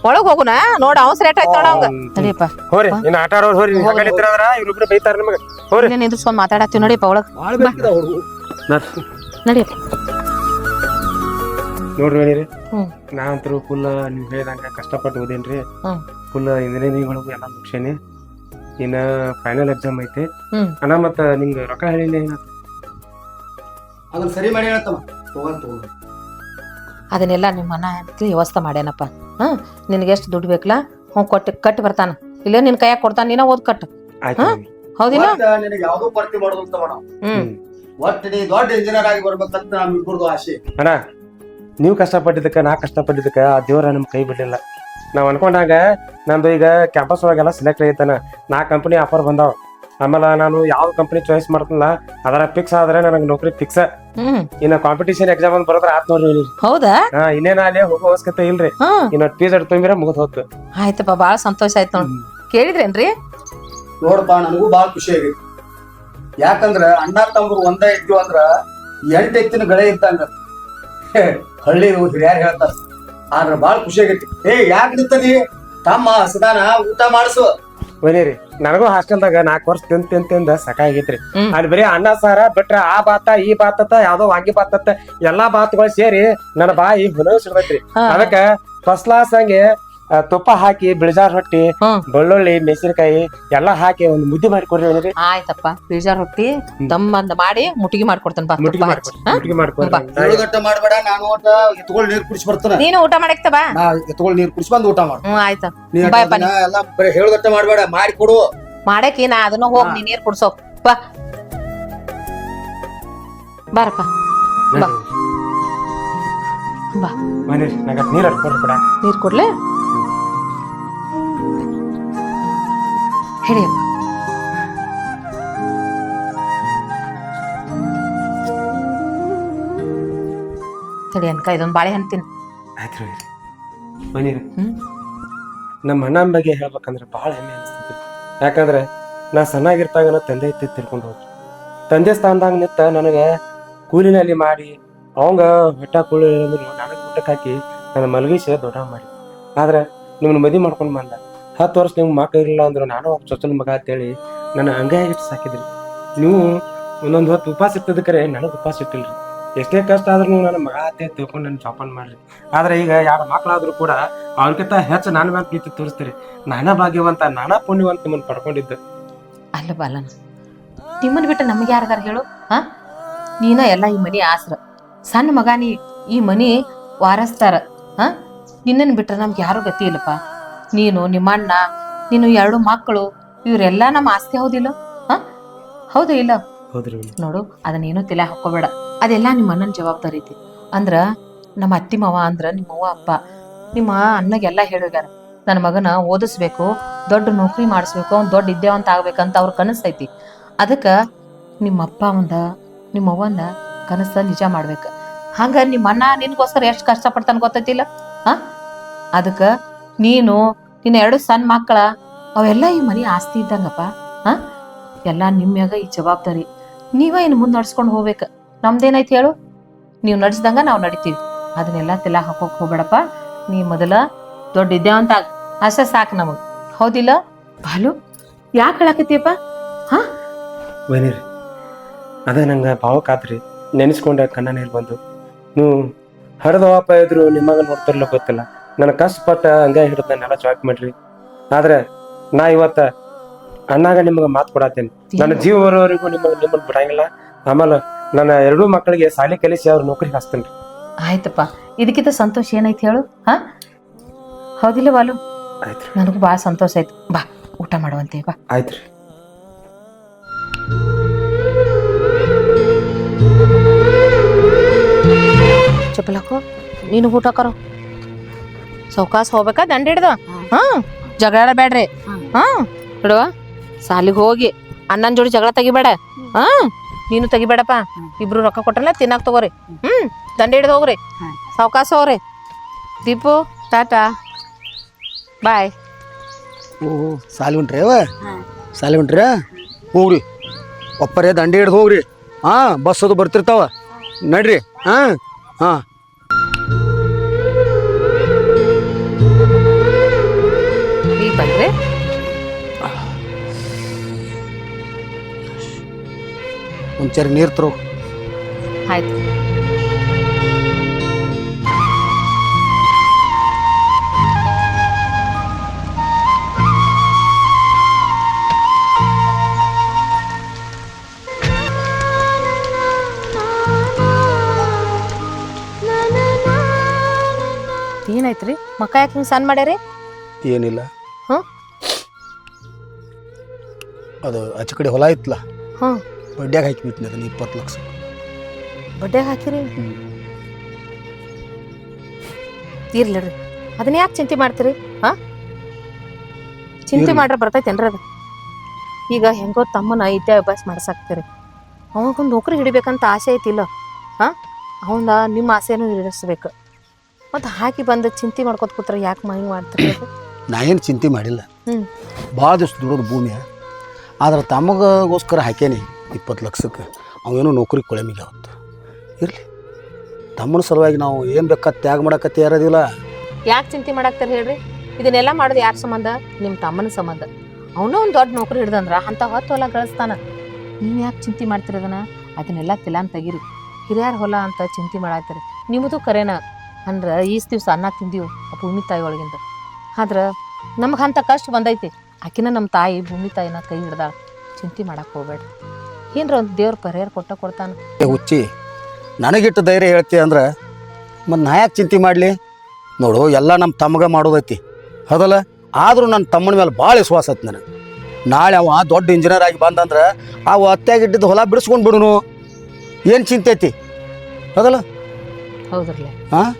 ಒಳಗ್ ಹೋಗುನ ನೋಡ ಅವಸರ ರೇಟ್ ಆಯ್ತು ನೋಡ ಅವಂಗ. ನಡಿಯಪ್ಪ ಹೋರಿ ಇನ್ನ ಆಟ ಆಡೋರು ಹೋರಿ. ಹಂಗಲಿತ್ತಿರಂದ್ರ ಇವ್ರಿಬ್ರು ಬೈತಾರ ನಿಮಗ. ಹೋರಿ ನೀನ್ ನಿಂದ್ರಸ್ಕೊಂಡ್ ಮಾತಾಡತ್ತೀವಿ. ನಡಿಯಪ್ಪ ಒಳಗ್ ನಡಿಯಪ್ಪ. ನೋಡ್ರಿ ಏನಿರಿ ನಾನಂತರೂ ಫುಲ್ ನೀವ್ ಹೇಳಿದಂಗ ಕಷ್ಟಪಟ್ಟು ಓದೇನ್ರಿ. ಫುಲ್ ಇಂಜಿನಿಯರಿಂಗ್ ಒಳಗು ಎಲ್ಲ ಮುಗಿಸೇನಿ. ಇನ್ನ ಫೈನಲ್ ಎಕ್ಸಾಮ್ ಐತಿ ಅಣ್ಣ. ಮತ್ತ ನಿಮ್ಗೆ ರೊಕ್ಕ ಹೇಳಿಲ್ಲ ಅದನ್ನ ಸರಿ ಮಾಡಿ ಹೇಳ್ತಮ್ಮ. ಅದನ್ನೆಲ್ಲ ನಿಮ್ಮ ಮನ ವ್ಯವಸ್ಥೆ ಮಾಡ್ಯಾನಪ್ಪ. ನಿನ್ಗೆ ಎಷ್ಟು ದುಡ್ಡು ಬೇಕಲ್ಲ ಕಟ್ಟಿ ಬರ್ತಾನ. ಇಲ್ಲೇ ನಿನ್ ಕೈಯಾಗ ಕೊಡ್ತಾನ, ನೀನ ಓದ್ ಕಟ್ಟು. ಹೌದಿಲ್ಲ? ನಿನಗೆ ಯಾವ್ದೋ ಭರ್ತಿ ಮಾಡೋದಂತ ಮೇಡಮ್. ಒಟ್ಟು ನೀ ದೊಡ್ಡ ಇಂಜಿನಿಯರ್ ಆಗಿ ಬರ್ಬೇಕಂತ ನಮ್ ಇಬ್ಬರದು ಆಸೆ. ಅಣ್ಣ ನೀವು ಕಷ್ಟಪಟ್ಟಿದ್ದಕ್ಕ ನಾ ಕಷ್ಟಪಟ್ಟಿದ್ದಕ್ಕ ಆ ದೇವ್ರ ನಮ್ ಕೈ ಬಿಡ್ಲಿಲ್ಲ. ನಾವ್ ಅನ್ಕೊಂಡಾಗ ನಂದು ಈಗ ಕ್ಯಾಂಪಸ್ ಒಳಗೆಲ್ಲ ಸೆಲೆಕ್ಟ್ ಆಗೈತನ. 4 ಕಂಪನಿ ಆಫರ್ ಬಂದಾವ. ಆಮೇಲೆ ನಾನು ಯಾವ ಕಂಪನಿ ಚಾಯ್ಸ್ ಮಾಡ್ತಿಲ್ಲ ಅದರ ಫಿಕ್ಸ್ ಆದ್ರೆ ನನಗೆ ನೌಕರಿ ಫಿಕ್ಸ್. ಇನ್ನ ಕಾಂಪಿಟೇಷನ್ ಎಕ್ಸಾಮ್ ಅಂತ ಬರೋದ್ರ ಆತ್ ನೋಡ್ರಿ. ಹೌದಾ? ಇನ್ನೇನ ಅಲ್ಲಿ ಹೋಗೋ ಅವಶ್ಯಕತೆ ಇಲ್ರಿ. ಇನ್ನ ಫೀಸ್ ಅಡ್ ತುಂಬಿರ ಮುಗಿದ್ ಹೋಗ್ತು. ಆಯ್ತಪ್ಪ ಬಾಳ ಸಂತೋಷ ಆಯ್ತು ನೋಡ್. ಕೇಳಿದ್ರೇನ್ರಿ? ನೋಡಪ್ಪ ನನಗೂ ಬಾಳ ಖುಷಿ ಆಗೈತಿ. ಯಾಕಂದ್ರ ಅಣ್ಣ ತಮ್ಮರು ಒಂದ ಇದ್ವು ಅಂದ್ರ 8 ಎತ್ತಿನ ಗಳೆ ಇದ್ದಂಗ ಹಳ್ಳಿ ಹಿರಿಯಾರು ಹೇಳ್ತಾರ. ಆದ್ರ ಬಾಳ ಖುಷಿ ಆಗೈತಿ. ಯಾಕೆ ನಿಂತದಿ ತಮ್ಮ ಹಸದಾನ ಊಟ ಮಾಡಿಸು. ಬರೀರಿ ನನಗೂ ಹಾಸ್ಟೆಲ್ದಾಗ 4 ವರ್ಷ ತಿಂದ ಸಾಕಾಗೈತ್ರಿ. ಅಲ್ಲಿ ಬರೀ ಅನ್ನ ಸಾರ ಬಿಟ್ರ ಆ ಬಾತ ಈ ಬಾತತ್ತ ಯಾವ್ದೋ ವಾಂಗಿ ಬಾತತ್ತ ಎಲ್ಲಾ ಬಾತ್ಗಳು ಸೇರಿ ನನ್ನ ಬಾಯಿ ಹುನಸಿಡ್ತೈತ್ರಿ. ಅದಕ್ಕ ಫಸ್ಟ್ ಕ್ಲಾಸ್ ಹಂಗೆ ತುಪ್ಪ ಹಾಕಿ ಬಿಳಿಜಾರ್ ರೊಟ್ಟಿ ಬೆಳ್ಳುಳ್ಳಿ ಮೆಣಸಿನಕಾಯಿ ಎಲ್ಲಾ ಹಾಕಿ ಒಂದು ಮುದ್ದೆ ಮಾಡಿ ಕೊಡ್ರಿ. ಆಯ್ತಪ್ಪ ಬಿಳಿಜಾರ್ ರೊಟ್ಟಿ ದಮ್ಮಂದ ಮಾಡಿ ಮುಟ್ಟಿಗೆ ಮಾಡ್ಕೊಡ್ತಾನ. ಮಾಡ್ಬೇಡ, ನಾನು ಊಟ ಎತ್ಕೊಳ್ಳಿ ನೀರ್ ಕುಡಿಸಿ ಬರ್ತಾನ. ನೀನು ಊಟ ಮಾಡಕ್ತ ಬಾ. ಎತ್ಕೊಳ್ಳಿ ನೀರ್ ಕುಡಿಸಿ ಬಂದು ಊಟ ಮಾಡ. ಆಯ್ತ ಎಲ್ಲ ಬರೀ ಹೇಳುಗಟ್ಟ ಮಾಡ್ಬೇಡ, ಮಾಡಿ ಕೊಡು. ಮಾಡಕ್ಕೆ ನಾ ಅದನ್ನ ಹೋಗ್ ನೀ ನೀರ್ ಕುಡ್ಸೋ ಬಾ. ಬಾರಪ್ಪ ಬಾ ಬಾ. ನೀರ್ ಕೊಡ್ಲೆ ಹೇಳಿಯಪ್ಪ. ತಡಿ ಅನ್ಕ ಇದೊಂದು ಬಾಳೆಹಣ್ಣು ತಿನ್. ಆಯ್ತು ನಮ್ಮ ಅಣ್ಣನ ಬಗ್ಗೆ ಹೇಳ್ಬೇಕಂದ್ರೆ ಬಹಳ ಹೆಮ್ಮೆ ಅನಿಸ್ತೈತಿ. ಯಾಕಂದ್ರೆ ನಾ ಸಣ್ಣಾಗಿರ್ತಾಗ ತಂದೆ ಎತ್ತಿ ತಿರ್ಕೊಂಡು ಹೋದ್ರು. ತಂದೆ ಸ್ಥಾನದಾಗ ನಿಂತ ನನಗೆ ಕೂಲಿನಲ್ಲಿ ಮಾಡಿ ಅವಂಗ ಹೊಟ್ಟ ಕೂಲಿ ನನಗೆ ಊಟಕ್ಕೆ ಹಾಕಿ ನನ್ನ ಮಲಗಿಸಿ ದೊಡ್ಡ ಮಾಡಿ. ಆದ್ರೆ ನಿಮ್ಮನ್ನ ಮದುವೆ ಮಾಡ್ಕೊಂಡು ಬಂದ 10 ವರ್ಷ ನಿಮ್ಗೆ ಮಕ್ಕಳು ಇರಲಿಲ್ಲ ಅಂದ್ರು ನಾನು ಚೊಚ್ಚಲ ಮಗ ಅಂತೇಳಿ ನನ್ನ ಅಂಗೈಯಾಗಿಟ್ಟು ಸಾಕಿದ್ರಿ. ನೀವು ಒಂದೊಂದು ಹೊತ್ತು ಉಪವಾಸ ಇರ್ತದಕ್ಕರೆ ನನಗೆ ಉಪವಾಸ ಇಟ್ಟಿಲ್ರಿ. ಎಷ್ಟೇ ಕಷ್ಟ ಆದ್ರೂ ನನ್ನ ಮಗ ಅತ್ತೆ ತಿಳ್ಕೊಂಡು ನನ್ನ ಜೋಪಾನ ಮಾಡ್ರಿ. ಆದ್ರೆ ಈಗ 2 ಮಕ್ಕಳಾದ್ರೂ ಕೂಡ ಅವ್ರಿಗಿಂತ ಹೆಚ್ಚು ನನ್ನ ಮೇಲೆ ಪ್ರೀತಿ ತೋರಿಸ್ತೀರಿ. ನಾನಾ ಭಾಗ್ಯವಂತ, ನಾನಾ ಪುಣ್ಯವಂತ ನಿಮ್ಮನ್ನು ಪಡ್ಕೊಂಡಿದ್ದೆ. ಅಲ್ಲ ಬಾಲನ, ನಿಮ್ಮನ್ ಬಿಟ್ಟು ನಮಗೆ ಯಾರಿಗಾರ ಹೇಳು? ಹಾ, ನೀನ ಎಲ್ಲ ಈ ಮನಿ ಆಸ್ರ, ಸಣ್ಣ ಮಗ ನೀ, ಈ ಮನಿ ವಾರಸ್ತಾರ. ಹಾ, ನಿನ್ನನ್ ಬಿಟ್ರೆ ನಮ್ಗೆ ಯಾರು ಗತಿ ಇಲ್ಲಪ್ಪ. ನೀನು, ನಿಮ್ಮ ಅಣ್ಣ, ನೀನು 2 ಮಕ್ಕಳು, ಇವ್ರೆಲ್ಲ ನಮ್ಮ ಆಸ್ತಿ ಹೌದಿಲ್ಲ? ಹಾ, ಹೌದು ಇಲ್ಲ? ಹೌದ್ರಿ. ನೋಡು, ಅದನ್ನೇನು ತಲೆ ಹಾಕೋಬೇಡ. ಅದೆಲ್ಲ ನಿಮ್ಮ ಅಣ್ಣನ ಜವಾಬ್ದಾರಿ ಐತಿ. ಅಂದ್ರ ನಮ್ಮ ಅತ್ತಿ ಮಾವ ಅಂದ್ರ ನಿಮ್ಮವ್ವ ಅಪ್ಪ, ನಿಮ್ಮ ಅಣ್ಣಗೆಲ್ಲ ಹೇಳೋಗ್ಯಾರ, ನನ್ನ ಮಗನ ಓದಿಸ್ಬೇಕು, ದೊಡ್ಡ ನೌಕರಿ ಮಾಡಿಸ್ಬೇಕು, ಅವ್ನು ದೊಡ್ಡ ವಿದ್ಯಾವಂತ ಆಗ್ಬೇಕಂತ ಅವ್ರ ಕನಸೈತಿ. ಅದಕ್ಕ ನಿಮ್ಮಪ್ಪ ನಿಮ್ಮವ್ವನ ಕನಸ ನಿಜ ಮಾಡ್ಬೇಕು. ಹಂಗ ನಿಮ್ಮ ಅಣ್ಣ ನಿನ್ಗೋಸ್ಕರ ಎಷ್ಟು ಕಷ್ಟಪಡ್ತಾನ ಗೊತ್ತೈತಿಲ್ಲ? ಹಾ, ಅದಕ್ಕ ನೀನು ನಿನ್ನ 2 ಸಣ್ಣ ಮಕ್ಕಳ ಅವೆಲ್ಲ ಈ ಮನೆ ಆಸ್ತಿ ಇದ್ದಂಗಪ್ಪ. ಹಾ, ಎಲ್ಲ ನಿಮ್ಯಾಗ ಈ ಜವಾಬ್ದಾರಿ. ನೀವ ಇನ್ನು ಮುಂದೆ ನಡ್ಸ್ಕೊಂಡು ಹೋಗ್ಬೇಕು. ನಮ್ದೇನೈತಿ ಹೇಳು? ನೀವು ನಡ್ಸ್ದಂಗ ನಾವು ನಡಿತೀವಿ. ಅದನ್ನೆಲ್ಲ ತೆಲ ಹಾಕೋಕ್ ಹೋಗ್ಬೇಡಪ್ಪ. ನೀ ಮೊದಲ ದೊಡ್ಡ ವಿದ್ಯಾವಂತ ಆಗ, ಅಷ್ಟೇ ಸಾಕು ನಮಗ್. ಹೌದಿಲ್ಲ ಬಾಲು? ಯಾಕೆ ಹೇಳಕತ್ತೀಯಪ್ಪ? ಹಾ, ಬನ್ನಿರಿ, ಅದ ನಂಗೆ ಭಾವಕ್ಕಾದ್ರಿ. ನೆನೆಸ್ಕೊಂಡ ಕಣ್ಣ ನೀರು ಬಂದು. ನೀವು ಹರಿದವಪ್ಪ ಇದ್ರು ನಿಮ್ಮಗ ನೋಡ್ತಿರ್ಲ ಗೊತ್ತಿಲ್ಲ. ನನ್ನ ಕಷ್ಟಪಟ್ಟ ಹಂಗ ಹಿಡಿದ ನಾನೆಲ್ಲ ಜಾಕ್ ಮಾಡ್ರಿ. ಆದ್ರೆ ನಾ ಇವತ್ತ ಅಣ್ಣಾಗ ನಿಮ್ಗೆ ಮಾತು ಕೊಡತ್ತೇನೆ, ನನ್ನ ಜೀವ ಬರೋವರೆಗೂ ನಿಮ್ಮನ್ನ ಬಿಡಂಗಿಲ್ಲ. ಆಮೇಲೆ ನನ್ನ 2 ಮಕ್ಕಳಿಗೆ ಶಾಲೆ ಕಲಿಸಿ ಅವ್ರ ನೌಕರಿಗೆ ಹಾಕ್ತೇನ್ರಿ. ಆಯ್ತಪ್ಪ, ಇದಕ್ಕಿಂತ ಸಂತೋಷ ಏನೈತಿ ಹೇಳು? ಹಾ, ಹೌದಿಲ್ಲ ಬಾಲು? ಆಯ್ತ್ರಿ. ನನಗೂ ಭಾಳ ಸಂತೋಷ ಆಯ್ತು. ಬಾ, ಊಟ ಮಾಡುವಂತೆ ಬಾ. ಆಯ್ತ್ರಿ. ಚಪ್ಪಲಾಕೋ, ನೀನು ಊಟ ಕರೋ. ಸೌಕಾಸ್ ಹೋಗ್ಬೇಕಾ ದಂಡ ಹಿಡ್ದ? ಹಾ, ಜಗಳ ಬೇಡ್ರಿ. ಹಾ, ಬಿಡುವ, ಸಾಲಿಗೆ ಹೋಗಿ ಅಣ್ಣನ ಜೋಡಿ ಜಗಳ ತೆಗಿಬೇಡ. ಹಾ, ನೀನು ತೆಗಿಬೇಡಪ್ಪ. ಇಬ್ರು ರೊಕ್ಕ ಕೊಟ್ರಲ್ಲ ತಿನ್ನಾಕ ತಗೋರಿ. ದಂಡ ಹಿಡ್ದು ಹೋಗ್ರಿ, ಸೌಕಾಸ ಹೋಗ್ರಿ. ದೀಪು, ಟಾಟಾ, ಬಾಯ್. ಓಹೋ, ಸಾಲಿ ಹೊಂಟ್ರಿ ಸಾಲಿ ಹೊಂಟ್ರಿ? ಹೋಗ್ರಿ, ಒಪ್ಪರೇ ದಂಡಿ ಹಿಡ್ದು ಹೋಗ್ರಿ. ಹಾ, ಬಸ್ ಅದು ಬರ್ತಿರ್ತಾವ, ನಡ್ರಿ. ಹಾ ಹಾ, ಈಗ ಬಂದ್ರಿ? ಒಂಚೂರು ನೀರು ತರೋ. ಆಯ್ತು. ಏನಾಯ್ತ್ರಿ? ಮಕ್ಕ ಯಾಕೆ ಹಿಂಗೆ ಸಣ್ಣ ಮಾಡ್ಯಾರಿ? ಏನಿಲ್ಲ, ಹಾಂ, ಅದು ಆಚೆ ಕಡೆ ಹೊಲ ಇತ್ತಲ್ಲ, ಹಾಂ, ಬಡ್ಡ್ಯಾಗ ಹಾಕಿಬಿಟ್ನಿ ಅದನ್ನ 20 ಲಕ್ಷ. ಬಡ್ಡ್ಯಾಗ ಹಾಕಿರಿ? ಇರ್ಲಿಡ್ರಿ, ಅದನ್ನ ಯಾಕೆ ಚಿಂತೆ ಮಾಡ್ತೀರಿ? ಹಾ, ಚಿಂತೆ ಮಾಡ್ರೆ ಬರ್ತೈತೇನ್ರಿ ಅದು? ಈಗ ಹೆಂಗೋ ತಮ್ಮನ ವಿದ್ಯಾಭ್ಯಾಸ ಮಾಡ್ಸಾಕ್ತೀರಿ. ಅವಾಗೊಂದು ನೌಕರಿ ಹಿಡಿಬೇಕಂತ ಆಸೆ ಐತಿಲ್ಲ? ಹಾ, ಅವನ ನಿಮ್ಮ ಆಸೆನೂ ಈಡೇರಿಸ್ಬೇಕು. ಮತ್ತು ಹಾಕಿ ಬಂದು ಚಿಂತೆ ಮಾಡ್ಕೊತ ಕೂತ್ರೆ ಯಾಕೆ ಹಿಂಗೆ ಮಾಡ್ತೀರಿ? ನಾ ಏನು ಚಿಂತೆ ಮಾಡಿಲ್ಲ. ಭಾಳ ದಿವ್ಸ ದುಡೋದು ಭೂಮಿ. ಆದ್ರೆ ತಮಗೋಸ್ಕರ ಹಾಕೇನಿ 20 ಲಕ್ಷಕ್ಕೆ. ಅವೇನೋ ನೌಕರಿ ಕೊಳೆಮಿಗೆ ಅವತ್ತು ಇರಲಿ. ತಮ್ಮನ ಸಲುವಾಗಿ ನಾವು ಏನು ಬೇಕಾದ ತ್ಯಾಗ ಮಾಡಕತ್ತೆ ಯಾರದಿಲ್ಲ. ಯಾಕೆ ಚಿಂತೆ ಮಾಡಾಕ್ತಾರೆ ಹೇಳ್ರಿ? ಇದನ್ನೆಲ್ಲ ಮಾಡೋದು ಯಾರ ಸಂಬಂಧ? ನಿಮ್ಮ ತಮ್ಮನ ಸಂಬಂಧ. ಅವನೂ ಒಂದು ದೊಡ್ಡ ನೌಕರಿ ಹಿಡ್ದಂದ್ರ ಅಂತ ಹೊತ್ತು ಹೊಲ ಗಳಿಸ್ತಾನ. ನೀವು ಯಾಕೆ ಚಿಂತೆ ಮಾಡ್ತೀರಿ ಅದನ್ನೆಲ್ಲ ತಿಲಾನ್ ತೆಗೀರಿ. ಹಿರಿಯರ ಹೊಲ ಅಂತ ಚಿಂತೆ ಮಾಡಾಕ್ತಾರೆ. ನಿಮ್ಮದು ಕರೆನ ಅಂದ್ರೆ ಈಸ್ ದಿವ್ಸ ಅನ್ನ ತಿಂದೀವಿ ಆ ಭೂಮಿ ತಾಯಿ ಒಳಗಿಂದ. ಆದ್ರೆ ನಮ್ಗೆ ಅಂಥ ಕಷ್ಟ ಬಂದೈತಿ. ಆಕಿನ ನಮ್ಮ ತಾಯಿ ಭೂಮಿ ತಾಯಿನ ಕೈ ಹಿಡ್ದಾಳ. ಚಿಂತೆ ಮಾಡಕ್ಕೆ ಹೋಗ್ಬೇಡ್ರಿ. ಏನ್ರ ಒಂದು ದೇವ್ರ ಪರಿಹಾರ ಕೊಡ್ತಾನೆ. ಹುಚ್ಚಿ, ನನಗಿಟ್ಟು ಧೈರ್ಯ ಹೇಳ್ತಿ ಅಂದ್ರೆ ಮತ್ತು ನಾ ಯಾಕೆ ಚಿಂತೆ ಮಾಡಲಿ? ನೋಡು, ಎಲ್ಲ ನಮ್ಮ ತಮ್ಗೆ ಮಾಡೋದೈತಿ ಹೌದಲ್ಲ. ಆದರೂ ನನ್ನ ತಮ್ಮನ ಮೇಲೆ ಭಾಳ ವಿಶ್ವಾಸ ಐತಿ ನನಗೆ. ನಾಳೆ ಅವ ದೊಡ್ಡ ಇಂಜಿನಿಯರ್ ಆಗಿ ಬಂದಂದ್ರೆ ಅವು ಅತ್ಯಾಗಿಟ್ಟಿದ್ದು ಹೊಲ ಬಿಡಿಸ್ಕೊಂಡು ಬಿಡುನು. ಏನು ಚಿಂತೆ ಐತಿ ಹೌದಲ್ಲ? ಹೌದ್ರಲ್ಲ, ಹಾಂ,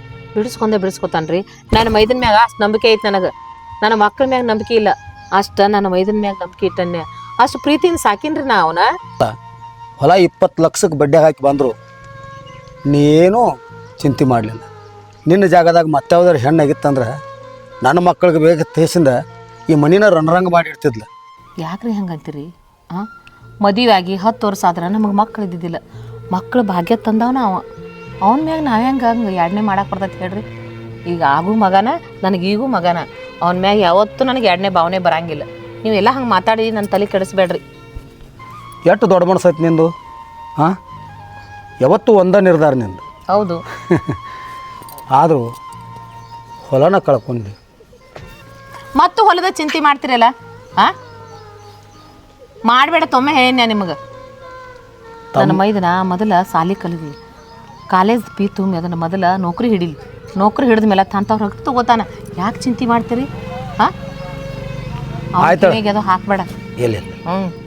ಬಿಡಿಸ್ಕೊತಾನ್ರಿ. ನನ್ನ ಮೈದನ್ ಮ್ಯಾಗ ಅಷ್ಟು ನಂಬಿಕೆ ಐತಿ ನನಗೆ. ನನ್ನ ಮಕ್ಕಳ ಮ್ಯಾಗ ನಂಬಿಕೆ ಇಲ್ಲ, ಅಷ್ಟ ನನ್ನ ಮೈದನ್ ಮ್ಯಾಗ ನಂಬಿಕೆ ಇಟ್ಟನ್ನೆ. ಅಷ್ಟು ಪ್ರೀತಿಯಿಂದ ಸಾಕಿನ್ರಿ ನಾ ಅವನ. ಹೊಲ 20 ಲಕ್ಷಕ್ಕೆ ಬಡ್ಡಿ ಹಾಕಿ ಬಂದರು, ನೀನು ಚಿಂತೆ ಮಾಡಲಿಲ್ಲ. ನಿನ್ನ ಜಾಗದಾಗ ಮತ್ತೆ ಯಾವ್ದಾರು ಹೆಣ್ಣಾಗಿತ್ತಂದ್ರೆ ನನ್ನ ಮಕ್ಕಳಿಗೆ ಬೇಗ ತೇಸಿಂದ ಈ ಮನಿನ ರಣರಂಗ ಮಾಡಿರ್ತಿದ್ಲ. ಯಾಕ್ರಿ ಹಂಗಂತೀರಿ? ಹಾಂ, ಮದುವೆ ಆಗಿ 10 ವರ್ಷ ಆದ್ರೆ ನಮಗೆ ಮಕ್ಕಳು ಇದ್ದಿದ್ದಿಲ್ಲ. ಮಕ್ಕಳು ಭಾಗ್ಯ ತಂದವನ ಅವ. ಅವನ ಮ್ಯಾಗ ನಾವು ಹಂಗೆ ಎರಡನೇ ಮಾಡಕ್ಕೆ ಬರ್ತೈತೆ ಹೇಳ್ರಿ? ಈಗ ಆಗು ಮಗನ, ನನಗೀಗೂ ಮಗನ. ಅವನ ಮ್ಯಾಗ ಯಾವತ್ತೂ ನನಗೆ ಎರಡನೇ ಭಾವನೆ ಬರಂಗಿಲ್ಲ. ನೀವೆಲ್ಲ ಹಂಗೆ ಮಾತಾಡಿ ನನ್ನ ತಲೆ ಕೆಡಿಸ್ಬೇಡ್ರಿ. ಎಷ್ಟು ದೊಡ್ಡ ಮನಸ್ಸೈತಿ ನಿಂದು ಹಾಂ ಯಾವತ್ತೂ ಒಂದ ನಿರ್ಧಾರ ನಿಂದು ಹೌದು. ಆದರೂ ಹೊಲನ ಕಳ್ಕೊಂಡ್ವಿ. ಮತ್ತು ಹೊಲದ ಚಿಂತೆ ಮಾಡ್ತಿರಲ್ಲ ಆ ಮಾಡಬೇಡ ತೊಮ್ಮೆ ಹೇಳ ನಿಮಗೆ. ನನ್ನ ಮೈದನ ಮೊದಲ ಸಾಲಿ ಕಲಿದಿ ಕಾಲೇಜ್ ಪೀ ತುಂಬಿ ಅದನ್ನು ಮೊದಲ ನೌಕರಿ ಹಿಡೀಲಿ. ನೌಕರಿ ಹಿಡಿದ ಮೇಲೆ ತಂತವ್ರ ಹೊರಗೆ ತಗೋತಾನ. ಯಾಕೆ ಚಿಂತೆ ಮಾಡ್ತೀರಿ ಹಾಂ? ಆಯ್ತು ಅದು ಹಾಕ್ಬೇಡ. ಇಲ್ಲ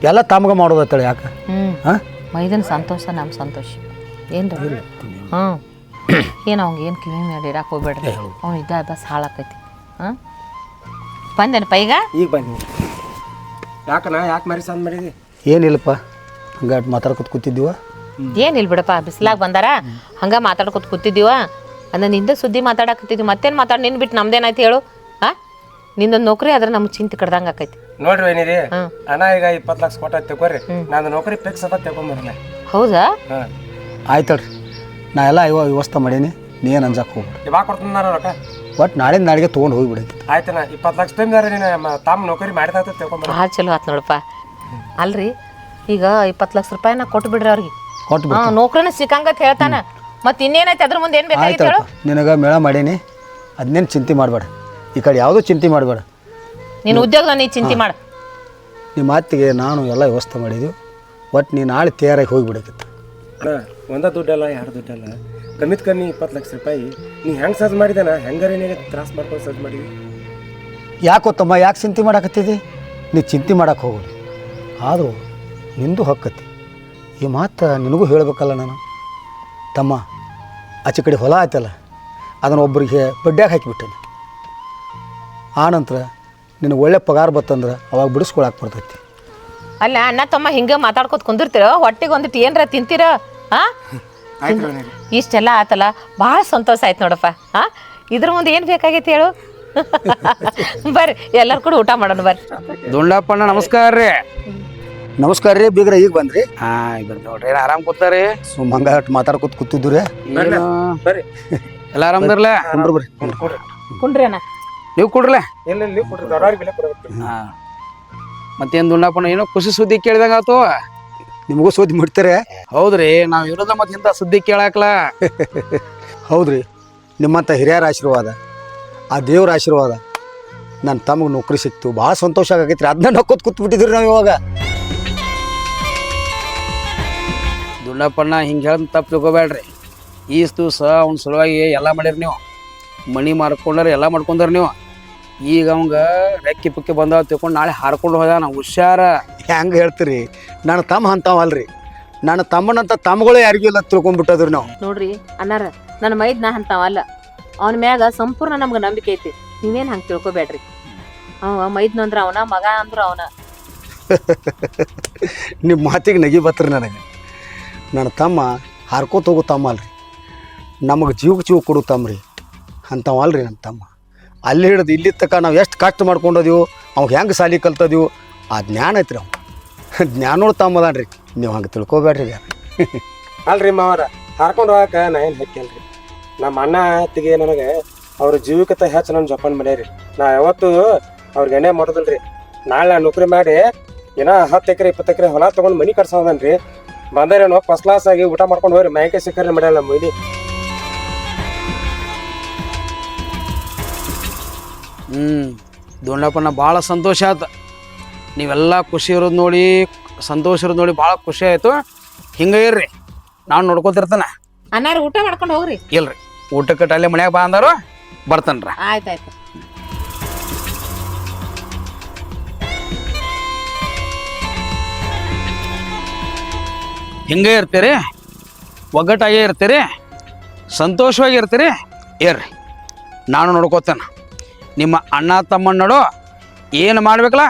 ಎಲ್ಲ ತಮ್ಗೆ ಮಾಡೋದತ್ತೇಳಿ ಯಾಕೆ? ಹಾಂ ಮೈದನ ಸಂತೋಷ ನಮ್ಮ ಸಂತೋಷ ಏನು ರೀ? ಹ್ಞೂ ಏನು ಅವ್ಗೆ ಏನು ಕಿವಿ ಮೇಲೆ ಇಡಕ್ಕೆ ಹೋಗ್ಬೇಡ್ರಿ. ಅವ್ನು ಇದ್ದ ಬಸ್ ಹಾಳಾಕೈತಿ. ಹಾಂ ಬಂದೇನಪ್ಪ ಈಗ ಬನ್ನಿ. ಯಾಕೆ ಮಾರಿ ಸಂದ್ ಮಾಡಿದಿ? ಏನಿಲ್ಲಪ್ಪ ಹಂಗೆ ಮಾತಾಡ್ಕೊತ ಕೂತಿದ್ದೀವ. ಏನಿಲ್ಲ ಬಿಡಪ್ಪ, ಬಿಸಿಲಾಗ ಬಂದಾರ ಹಂಗೆ ಮಾತಾಡ್ಕೊತ ಕೂತಿದ್ದೀವ. ಅಂದ್ರೆ ನಿಂದ ಸುದ್ದಿ ಮಾತಾಡಕತ್ತಿದ್ವಿ. ಮತ್ತೇನು ಮಾತಾಡಿ ನಿನ್ನ ಬಿಟ್ಟು ನಮ್ದೇನಾಯ್ತು ಹೇಳು? ಹಾಂ ನಿಂದೊಂದು ನೌಕರಿ ಆದ್ರೆ ನಮ್ಗೆ ಚಿಂತೆ ಕಡ್ದಂಗೆ ಆಕೈತಿ. ನೋಡ್ರಿ ಏನಿರಿ ಅಣ್ಣ ಈಗ 20 ಲಕ್ಷ ಕೊಟ್ಟ ತಗೋರಿ. ನಾನು ನೌಕರಿ ಫಿಕ್ಸ್ ಅದ ತಗೊಂಬರಲ್ಲ. ಹೌದಾ? ಆಯ್ತಳ್ರಿ ನಾ ಎಲ್ಲ ವ್ಯವಸ್ಥೆ ಮಾಡೀನಿ. ನೀ ಏನು ಅಂಜಕ್ಕೆ ಹೋಗ್ಬಿಡು. ಇವಾಗ ಕೊಡ್ತಾನ ರೊಕ್ಕ. ಒಟ್ಟು ನಾಳಿನ ನಾಳೆಗೆ ತೊಗೊಂಡು ಹೋಗ್ಬಿಡೈತಿ. ಆಯ್ತಣ್ಣ 20 ಲಕ್ಷ ಟೈಮ್ದಾರ ನೀನು ತಮ್ಮ ನೌಕರಿ ಮಾಡಿದ ತಗೊಂಬರ. ಭಾಳ ಚಲೋ ಆಯ್ತು ನೋಡಪ್ಪ. ಅಲ್ರಿ ಈಗ 20 ಲಕ್ಷ ರೂಪಾಯಿನ ಕೊಟ್ಟು ಬಿಡ್ರಿ ಅವ್ರಿಗೆ. ಕೊಟ್ಟು ನೌಕರಿನ ಸಿಕ್ಕಂಗತ್ ಹೇಳ್ತಾನ. ಮತ್ತೆ ಇನ್ನೇನೈತೆ ಅದ್ರ ಮುಂದೆ ಏನು ಬೇಕಾಗಿತ್ತು ಹೇಳು? ನಿನಗೆ ಮೇಳ ಮಾಡೀನಿ, ಅದನ್ನೇನು ಚಿಂತೆ ಮಾಡಬೇಡ. ಈ ಕಡೆ ಯಾವುದೂ ಚಿಂತೆ ಮಾಡಬೇಡ. ನೀನು ಉದ್ಯೋಗದ ನೀ ಚಿಂತೆ ಮಾಡು. ನಿಮ್ಮ ಮಾತಿಗೆ ನಾನು ಎಲ್ಲ ವ್ಯವಸ್ಥೆ ಮಾಡಿದ್ವಿ. ಒಟ್ಟು ನೀನು ನಾಳೆ ತಯಾರಾಗಿ ಹೋಗಿಬಿಡಕಿತ್ತು. ಒಂದ ದುಡ್ಡಲ್ಲ 2 ದುಡ್ಡಲ್ಲ, ಕಮ್ಮಿತ್ ಕಮ್ಮಿ 20 ಲಕ್ಷ ರೂಪಾಯಿ ನೀ ಹೆಂಗೆ ಸರ್ಚ್ ಮಾಡಿದಾನ ಹೆಂಗಾರ ನಿನಗೆ ತ್ರಾಸ ಮಾಡ್ಕೊಂಡು ಸರ್ಚ್ ಮಾಡಿದ್ವಿ. ಯಾಕೋ ತಮ್ಮ ಯಾಕೆ ಚಿಂತೆ ಮಾಡಕತ್ತಿದ್ದಿ? ನೀ ಚಿಂತೆ ಮಾಡಕ್ಕೆ ಹೋಗೋದು. ಆದರೂ ನಿಂದು ಹಕ್ಕತಿ. ಈ ಮಾತು ನಿನಗೂ ಹೇಳಬೇಕಲ್ಲ ನಾನು. ತಮ್ಮ ಆಚೆ ಕಡೆ ಹೊಲ ಆಯ್ತಲ್ಲ ಅದನ್ನು ಒಬ್ಬರಿಗೆ ಬಡ್ಡ್ಯಾಗ ಹಾಕಿಬಿಟ್ಟೇನೆ. ಆನಂತರ ನಿನಗೆ ಒಳ್ಳೆ ಪಗಾರ ಬತ್ತಂದ್ರೆ ಅವಾಗ ಬಿಡಿಸ್ಕೊಳಕ್ಕೆ ಬರ್ತೈತಿ. ಅಲ್ಲ ಅಣ್ಣ ತಮ್ಮ ಹಿಂಗೆ ಮಾತಾಡ್ಕೊತ ಕುಂದಿರ್ತೀರ, ಹೊಟ್ಟಿಗೆ ಒಂದಿಟ್ಟು ಏನರ ತಿಂತೀರ? ಹಾಂ ಇಷ್ಟೆಲ್ಲ ಆತಲ್ಲ, ಭಾಳ ಸಂತೋಷ ಆಯ್ತು ನೋಡಪ್ಪ. ಹಾಂ ಇದ್ರ ಮುಂದೆ ಏನು ಬೇಕಾಗೈತಿ ಹೇಳು? ಬರ್ರಿ ಎಲ್ಲರೂ ಕೂಡ ಊಟ ಮಾಡೋಣ ಬರ್ರಿ. ದುಂಡಪ್ಪಣ್ಣ ನಮಸ್ಕಾರ ರೀ. ನಮಸ್ಕಾರ ರೀ ಬೀಗ್ರ, ಈಗ ಬಂದ್ರಿ? ಹಾಂ ಬಂದು ನೋಡ್ರಿ ಆರಾಮ್ ಕೂತಾರಿ. ಸುಮ್ಮಂಗ ಮಾತಾಡ್ಕೊತ ಕೂತಿದ್ದು ರೀ. ಬರ್ರಿ ಎಲ್ಲ ಆರಾಮದಿರಲ್ಲ? ಕುಂಡ್ರು ಬರ್ರಿ. ಕುಂಡ್ರಿ ಅಣ್ಣ. ನೀವು ಕೊಡ್ರಲ್ಲ. ಎಲ್ಲ ನೀವು ಕೊಡ್ರಿ, ದೊಡ್ಡವ್ರಿಗೆ ಬೆಲೆ ಕೊಡ್ಬೇಕು. ಹಾಂ ಮತ್ತೇನು ದುಂಡಪ್ಪಣ್ಣ ಏನೋ ಖುಷಿ ಸುದ್ದಿ ಕೇಳಿದಂಗ ಆತು. ನಿಮಗೂ ಸುದ್ದಿ ಮುಟ್ತಾರೆ? ಹೌದ್ರಿ, ನಾವು ಇರೋದ ಮತ್ತೆ ಇಂಥ ಸುದ್ದಿ ಕೇಳಾಕ್ಲ. ಹೌದ್ರಿ, ನಿಮ್ಮಂಥ ಹಿರಿಯರ ಆಶೀರ್ವಾದ, ಆ ದೇವ್ರ ಆಶೀರ್ವಾದ ನನ್ನ ತಮಗೆ ನೌಕರಿ ಸಿಕ್ತು. ಭಾಳ ಸಂತೋಷ ಆಗೈತ್ರಿ. ಅದನ್ನ ನಕ್ಕೋತ್ ಕೂತ್ಬಿಟ್ಟಿದ್ರಿ ನಾವು ಇವಾಗ. ದುಂಡಪ್ಪಣ್ಣ ಹಿಂಗೆ ಹೇಳ್ದ ತಪ್ಪು ತಿಳ್ಕೊಬೇಡ್ರಿ. ಈಸ್ ದಿವಸ ಅವ್ನ ಸಲುವಾಗಿ ಎಲ್ಲ ಮಾಡಿರಿ ನೀವು. ಮಣಿ ಮಾರ್ಕೊಂಡ್ರೆ ಎಲ್ಲ ಮಾಡ್ಕೊಂಡ್ರಿ ನೀವು. ಈಗ ಅವಂಗ ರೆಕ್ಕಿ ಪುಕ್ಕಿ ಬಂದಾವ ತಿಳ್ಕೊಂಡು ನಾಳೆ ಹಾರ್ಕೊಂಡು ಹೋದ. ಹುಷಾರ. ಹೆಂಗೆ ಹೇಳ್ತೀರಿ? ನನ್ನ ತಮ್ಮ ಅಂತಾವಲ್ರಿ. ನನ್ನ ತಮ್ಮನಂತ ತಮ್ಮಗಳು ಯಾರಿಗೂ ಇಲ್ಲ ತಿಳ್ಕೊಂಡ್ಬಿಟ್ಟದ್ರಿ ನಾವು. ನೋಡ್ರಿ ಅನ್ನಾರ, ನನ್ನ ಮೈದ್ ನಾ ಅಂತಾವಲ್ಲ, ಅವನ ಮ್ಯಾಗ ಸಂಪೂರ್ಣ ನಮ್ಗೆ ನಂಬಿಕೆ ಐತಿ. ನೀವೇನು ಹಂಗೆ ತಿಳ್ಕೊಬೇಡ್ರಿ. ಅವ ಮೈದ್ನ ಅಂದ್ರೆ ಅವನ, ಮಗ ಅಂದ್ರೆ ಅವನ. ನಿಮ್ಮ ಮಾತಿಗೆ ನಗಿ ಬತ್ರಿ ನನಗೆ. ನನ್ನ ತಮ್ಮ ಹಾರ್ಕೋತ ಹೋಗೋ ತಮ್ಮ ಅಲ್ರಿ, ನಮಗೆ ಜೀವಕ್ಕೆ ಜೀವ ಕೊಡು ತಮ್ಮ ರೀ ಅಂತಾವಲ್ರಿ ನನ್ನ ತಮ್ಮ. ಅಲ್ಲಿ ಹಿಡಿದು ಇಲ್ಲಿ ತನಕ ನಾವು ಎಷ್ಟು ಕಷ್ಟ ಮಾಡ್ಕೊಂಡದೀವು, ಅವಾಗ ಹೆಂಗೆ ಸಾಲಿ ಕಲ್ತದೀವು, ಆ ಜ್ಞಾನ ಐತ್ರಿ. ಅವ ಜ್ಞಾನೋಳು ತಮ್ಮದಾನ್ರಿ. ನೀವು ಹಂಗೆ ತಿಳ್ಕೊಬೇಡ್ರಿ ಯಾರು. ಅಲ್ರಿ ಮಾವರ, ಹಾರ್ಕೊಂಡು ಹೋಗಕ್ಕೆ ನಾ ಏನು ಹಾಕ್ಯಲ್ರಿ. ನಮ್ಮ ಅಣ್ಣ ಅತ್ತಿಗೆ ನನಗೆ ಅವ್ರ ಜೀವಿಕತೆ ಹೆಚ್ಚು ನನ್ನ ಜೋಪಾನ ಮಾಡ್ಯಾರಿ. ನಾ ಯಾವತ್ತು ಅವ್ರಿಗೆ ಎಣ್ಣೆ ಮಾಡೋದಿಲ್ರಿ. ನಾಳೆ ನಾ ನೌಕರಿ ಮಾಡಿ ಏನೋ 10 ಎಕರೆ 20 ಎಕರೆ ಹೊಲ ತೊಗೊಂಡು ಮನೆ ಕಟ್ಸೋದನ್ರಿ. ಬಂದರೇನೋ ಫಸ್ಟ್ ಕ್ಲಾಸ್ ಆಗಿ ಊಟ ಮಾಡ್ಕೊಂಡು ಹೋಗ್ರಿ. ಮೈಕೆ ಸಿಕ್ಕರ್ಲಿ ಮಾಡ್ಯಾಳ ಮೈಲಿ. ದುಂಡಪ್ಪಣ್ಣ ಭಾಳ ಸಂತೋಷ ಆಯ್ತು. ನೀವೆಲ್ಲ ಖುಷಿ ಇರೋದು ನೋಡಿ, ಸಂತೋಷ ಇರೋದು ನೋಡಿ ಭಾಳ ಖುಷಿ ಆಯಿತು. ಹಿಂಗೆ ಇರ್ರಿ, ನಾನು ನೋಡ್ಕೊತಿರ್ತಾನೆ. ಅನ್ನಾರ ಊಟ ಮಾಡ್ಕೊಂಡು ಹೋಗ್ರಿ. ಇಲ್ರಿ, ಊಟಕ್ಕೆ ಅಲ್ಲೇ ಮನ್ಯಾಗ ಬಾ ಅಂದಾರು ಬರ್ತಾನ್ರ. ಆಯ್ತಾಯ್ತು. ಹಿಂಗೆ ಇರ್ತೀರಿ, ಒಗ್ಗಟ್ಟಾಗೇ ಇರ್ತೀರಿ, ಸಂತೋಷವಾಗಿ ಇರ್ತೀರಿ. ಇರ್ರಿ, ನಾನು ನೋಡ್ಕೋತೇನೆ. ನಿಮ್ಮ ಅಣ್ಣ ತಮ್ಮನ ನೋಡು ಏನು ಮಾಡ್ಬೇಕಲ್ಲ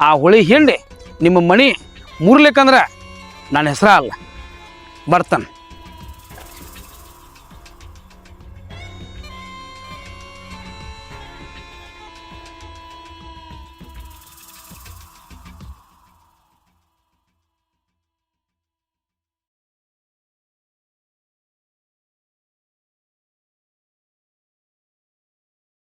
ಆ ಹುಳಿ ಹಿಂಡಿ ನಿಮ್ಮ ಮನೆ ಮುರ್ಲಿಕ್ಕಂದ್ರೆ ನನ್ನ ಹೆಸರ ಅಲ್ಲ. ಬರ್ತಾನೆ.